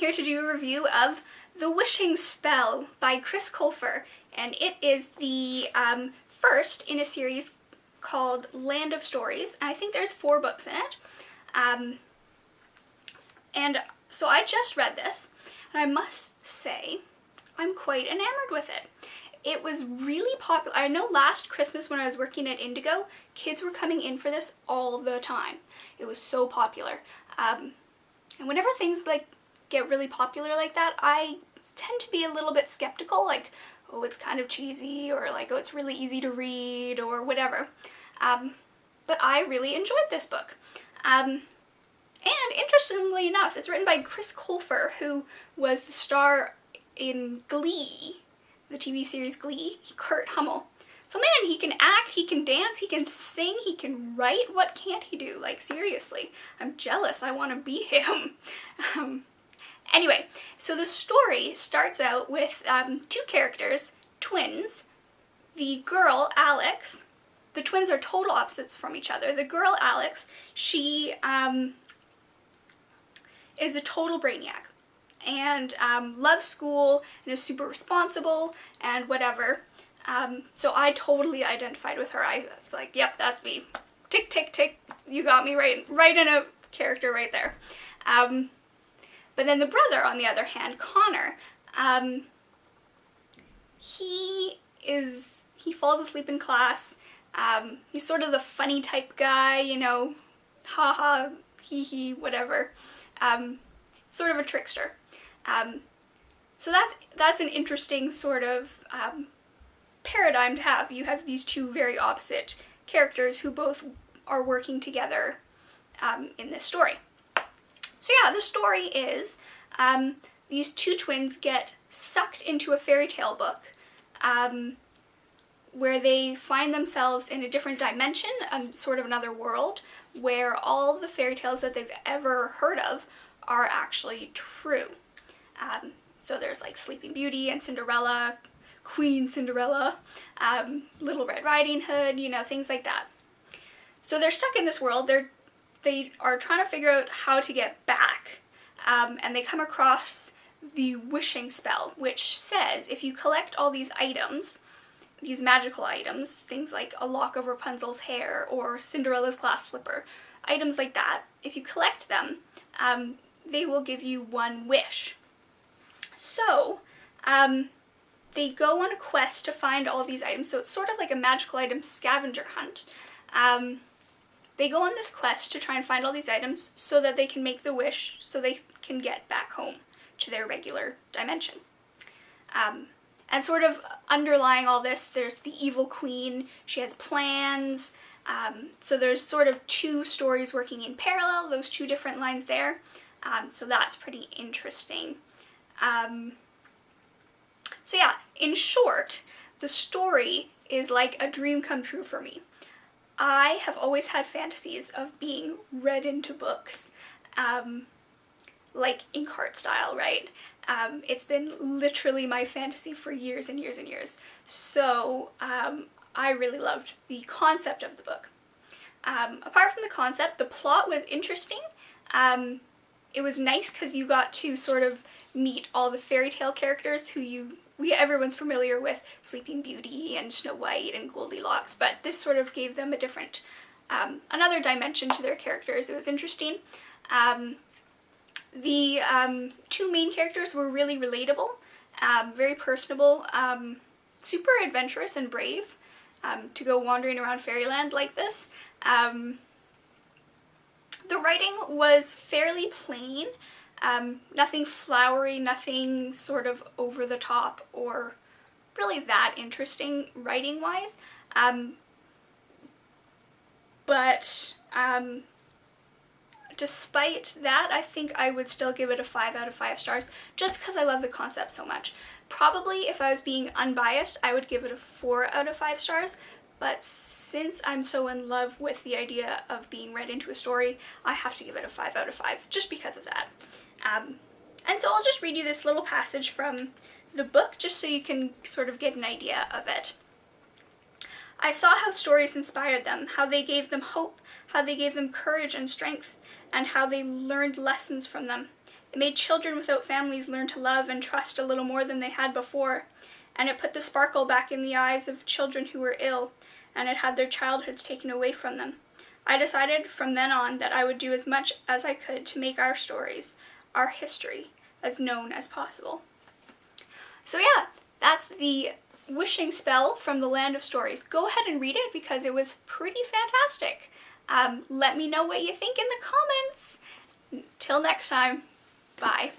here to do a review of The Wishing Spell by Chris Colfer, and it is the first in a series called Land of Stories. I think there's 4 books in it. And so I just read this, and I must say I'm quite enamored with it. It was really popular. I know last Christmas when I was working at Indigo, kids were coming in for this all the time. It was so popular. And whenever things get really popular like that, I tend to be a little bit skeptical, like, oh, it's kind of cheesy, or like, oh, it's really easy to read, or whatever. But I really enjoyed this book. And interestingly enough, it's written by Chris Colfer, who was the star in Glee, the TV series Glee, Kurt Hummel. So man, he can act, he can dance, he can sing, he can write. What can't he do? Like, seriously, I'm jealous. I want to be him. Anyway, so the story starts out with 2 characters, twins. The girl, Alex, the twins are total opposites from each other. The girl, Alex, she is a total brainiac and loves school and is super responsible and whatever. So I totally identified with her. I was like, yep, that's me. Tick, tick, tick. You got me right in a character right there. But then the brother, on the other hand, Connor, he falls asleep in class. He's sort of the funny type guy, you know, haha, hee hee, whatever. Sort of a trickster. So that's an interesting sort of paradigm to have. You have these 2 very opposite characters who both are working together in this story. So yeah, the story is these 2 twins get sucked into a fairy tale book where they find themselves in a different dimension, sort of another world, where all the fairy tales that they've ever heard of are actually true. So there's like Sleeping Beauty and Cinderella, Queen Cinderella, Little Red Riding Hood, you know, things like that. So they're stuck in this world. They are trying to figure out how to get back, and they come across the wishing spell, which says if you collect all these items, these magical items, things like a lock of Rapunzel's hair or Cinderella's glass slipper, items like that, if you collect them, they will give you 1 wish. So they go on a quest to find all these items, so it's sort of like a magical item scavenger hunt. They go on this quest to try and find all these items so that they can make the wish so they can get back home to their regular dimension. And sort of underlying all this, there's the evil queen. She has plans. So there's sort of 2 stories working in parallel, those 2 different lines there. So that's pretty interesting. So yeah, in short, the story is like a dream come true for me. I have always had fantasies of being read into books, like Inkheart style, right? It's been literally my fantasy for years and years and years. So I really loved the concept of the book. Apart from the concept, the plot was interesting. It was nice because you got to sort of meet all the fairy tale characters who everyone's familiar with, Sleeping Beauty and Snow White and Goldilocks, but this sort of gave them a different, another dimension to their characters. It was interesting. The 2 main characters were really relatable, very personable, super adventurous and brave to go wandering around fairyland like this. The writing was fairly plain. Nothing flowery, nothing sort of over the top or really that interesting writing-wise. But despite that, I think I would still give it a 5 out of 5 stars just because I love the concept so much. Probably if I was being unbiased, I would give it a 4 out of 5 stars, but since I'm so in love with the idea of being read into a story, I have to give it a 5 out of 5 just because of that. And so I'll just read you this little passage from the book just so you can sort of get an idea of it. I saw how stories inspired them, how they gave them hope, how they gave them courage and strength, and how they learned lessons from them. It made children without families learn to love and trust a little more than they had before, and it put the sparkle back in the eyes of children who were ill, and had had their childhoods taken away from them. I decided from then on that I would do as much as I could to make our stories, our history, as known as possible. So yeah, that's the wishing spell from the Land of Stories. Go ahead and read it because it was pretty fantastic. Let me know what you think in the comments. Till next time, bye.